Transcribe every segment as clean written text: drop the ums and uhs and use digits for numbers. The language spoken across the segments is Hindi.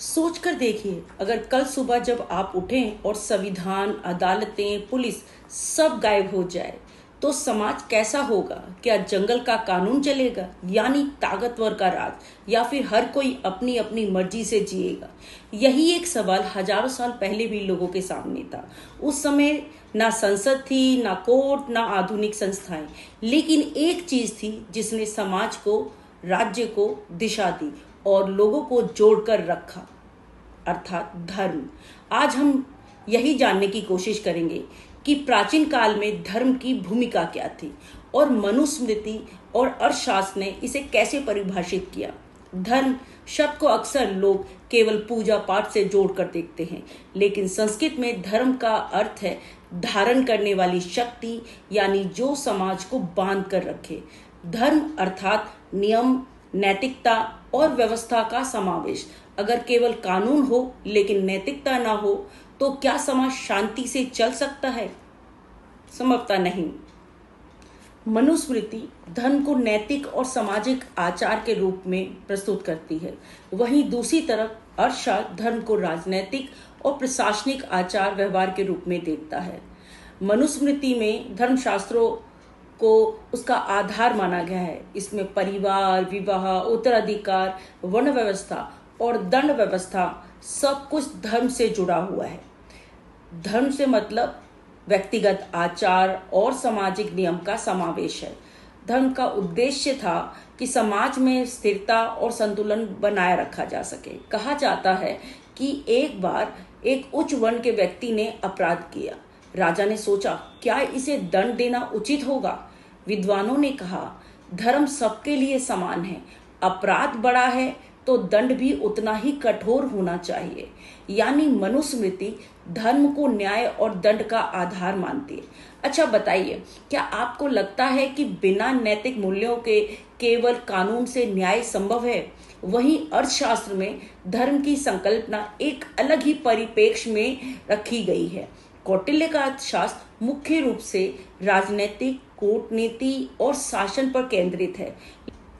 सोचकर देखिए, अगर कल सुबह जब आप उठें और संविधान, अदालतें, पुलिस सब गायब हो जाए तो समाज कैसा होगा? क्या जंगल का कानून चलेगा, यानी ताकतवर का राज, या फिर हर कोई अपनी अपनी मर्जी से जिएगा? यही एक सवाल हजारों साल पहले भी लोगों के सामने था। उस समय ना संसद थी, ना कोर्ट, ना आधुनिक संस्थाएं, लेकिन एक चीज थी जिसने समाज को, राज्य को दिशा दी और लोगों को जोड़कर रखा, अर्थात धर्म। आज हम यही जानने की कोशिश करेंगे कि प्राचीन काल में धर्म की भूमिका क्या थी और मनुस्मृति और अर्थशास्त्र ने इसे कैसे परिभाषित किया। धर्म शब्द को अक्सर लोग केवल पूजा पाठ से जोड़कर देखते हैं, लेकिन संस्कृत में धर्म का अर्थ है धारण करने वाली शक्ति, यानी जो समाज को बांध कर रखे। धर्म अर्थात नियम, नैतिकता और व्यवस्था का समावेश। अगर केवल कानून हो लेकिन नैतिकता ना हो तो क्या समाज शांति से चल सकता है? संभवतः नहीं। मनुस्मृति धर्म को नैतिक और सामाजिक आचार के रूप में प्रस्तुत करती है, वहीं दूसरी तरफ अर्थशास्त्र धर्म को राजनैतिक और प्रशासनिक आचार व्यवहार के रूप में देखता है। मनुस्मृति में धर्मशास्त्रों को उसका आधार माना गया है। इसमें परिवार, विवाह, उत्तराधिकार, वर्ण व्यवस्था और दंड व्यवस्था सब कुछ धर्म से जुड़ा हुआ है। धर्म से मतलब व्यक्तिगत आचार और सामाजिक नियम का समावेश है। धर्म का उद्देश्य था कि समाज में स्थिरता और संतुलन बनाए रखा जा सके। कहा जाता है कि एक बार एक उच्च वर्ण के व्यक्ति ने अपराध किया। राजा ने सोचा, क्या इसे दंड देना उचित होगा? विद्वानों ने कहा, धर्म सबके लिए समान है, अपराध बड़ा है तो दंड भी उतना ही कठोर होना चाहिए। यानी मनुस्मृति धर्म को न्याय और दंड का आधार मानती है। अच्छा बताइए, क्या आपको लगता है कि बिना नैतिक मूल्यों के केवल कानून से न्याय संभव है? वहीं अर्थशास्त्र में धर्म की संकल्पना एक अलग ही परिप्रेक्ष्य में रखी गई है। कौटिल्य का अर्थशास्त्र मुख्य रूप से राजनीतिक, कूटनीति और शासन पर केंद्रित है,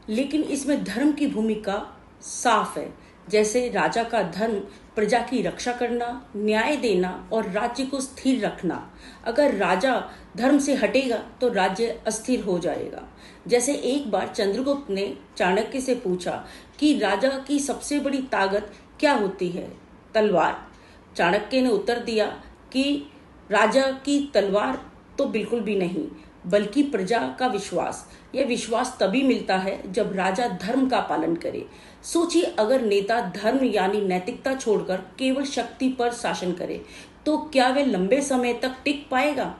लेकिन इसमें धर्म की भूमिका साफ है। जैसे राजा का धर्म प्रजा की रक्षा करना, न्याय देना और राज्य को स्थिर रखना। अगर राजा धर्म से हटेगा तो राज्य अस्थिर हो जाएगा। जैसे एक बार चंद्रगुप्त ने चाणक्य से पूछा कि राजा की सबसे बड़ी ताकत क्या होती है? तलवार। चाणक्य ने उत्तर दिया कि राजा की तलवार तो बिल्कुल भी नहीं, बल्कि प्रजा का विश्वास। यह विश्वास तभी मिलता है जब राजा धर्म का पालन करे। सोचिए, अगर नेता धर्म यानी नैतिकता छोड़कर केवल शक्ति पर शासन करे तो क्या वे लंबे समय तक टिक पाएगा?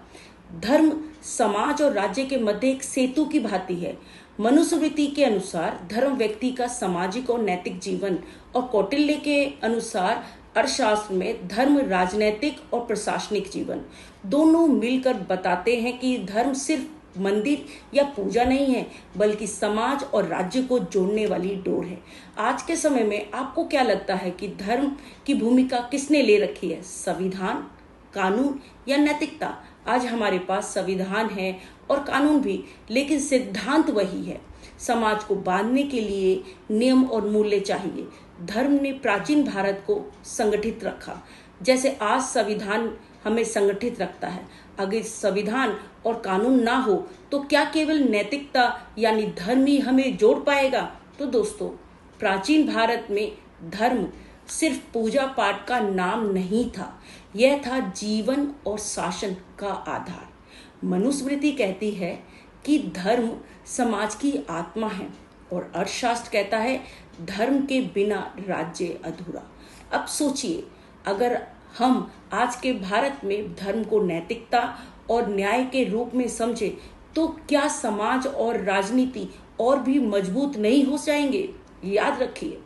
धर्म समाज और राज्य के मध्य एक सेतु की भांति है। मनुस्मृति के अनुसार धर्म व्यक्ति का सामाजिक और नैतिक जीवन, और कौटिल्य के अनुसार अर्थशास्त्र में धर्म राजनैतिक और प्रशासनिक जीवन। दोनों मिलकर बताते हैं कि धर्म सिर्फ मंदिर या पूजा नहीं है, बल्कि समाज और राज्य को जोड़ने वाली डोर है। आज के समय में आपको क्या लगता है कि धर्म की भूमिका किसने ले रखी है? संविधान, कानून या नैतिकता? आज हमारे पास संविधान है और कानून भी, लेकिन सिद्धांत वही है। समाज को बांधने के लिए नियम और मूल्य चाहिए। धर्म ने प्राचीन भारत को संगठित रखा, जैसे आज संविधान हमें संगठित रखता है। अगर संविधान और कानून ना हो तो क्या केवल नैतिकता यानी धर्म ही हमें जोड़ पाएगा? तो दोस्तों, प्राचीन भारत में धर्म सिर्फ पूजा पाठ का नाम नहीं था, यह था जीवन और शासन का आधार। मनुस्मृति कहती है कि धर्म समाज की आत्मा है और अर्थशास्त्र कहता है धर्म के बिना राज्य अधूरा। अब सोचिए, अगर हम आज के भारत में धर्म को नैतिकता और न्याय के रूप में समझे तो क्या समाज और राजनीति और भी मजबूत नहीं हो जाएंगे? याद रखिए,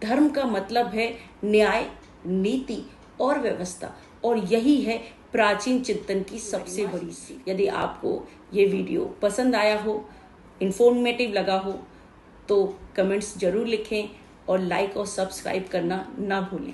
धर्म का मतलब है न्याय, नीति और व्यवस्था, और यही है प्राचीन चिंतन की सबसे बड़ी सीख। यदि आपको ये वीडियो पसंद आया हो, इंफॉर्मेटिव लगा हो, तो कमेंट्स जरूर लिखें और लाइक और सब्सक्राइब करना ना भूलें।